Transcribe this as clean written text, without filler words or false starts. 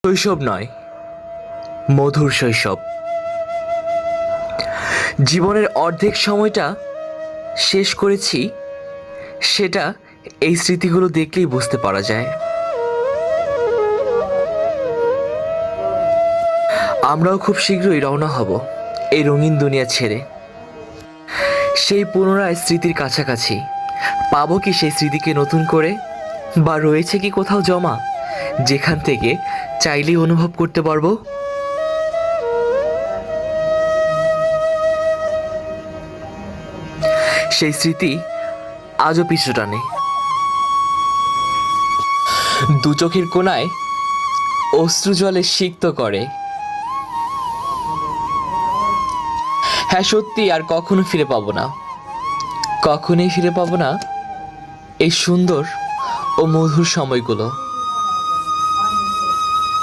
শৈশব নয়, মধুর শৈশব। জীবনের অর্ধেক সময়টা শেষ করেছি, সেটা এই স্মৃতিগুলো দেখলেই বুঝতে পারা যায়। আমরাও খুব শীঘ্রই রওনা হব এই রঙিন দুনিয়া ছেড়ে। সেই পুনরায় স্মৃতির কাছাকাছি পাবো কি সেই স্মৃতিকে নতুন করে, বা রয়েছে কি কোথাও জমা যেখান থেকে চাইলেই অনুভব করতে পারবো? সেই স্মৃতি আজও পিছু টানে, দু চোখের কোণায় অশ্রু জলে সিক্ত করে। হ্যাঁ, সত্যি আর কখনো ফিরে পাবো না, কখনোই ফিরে পাবো না এই সুন্দর ও মধুর সময়গুলো।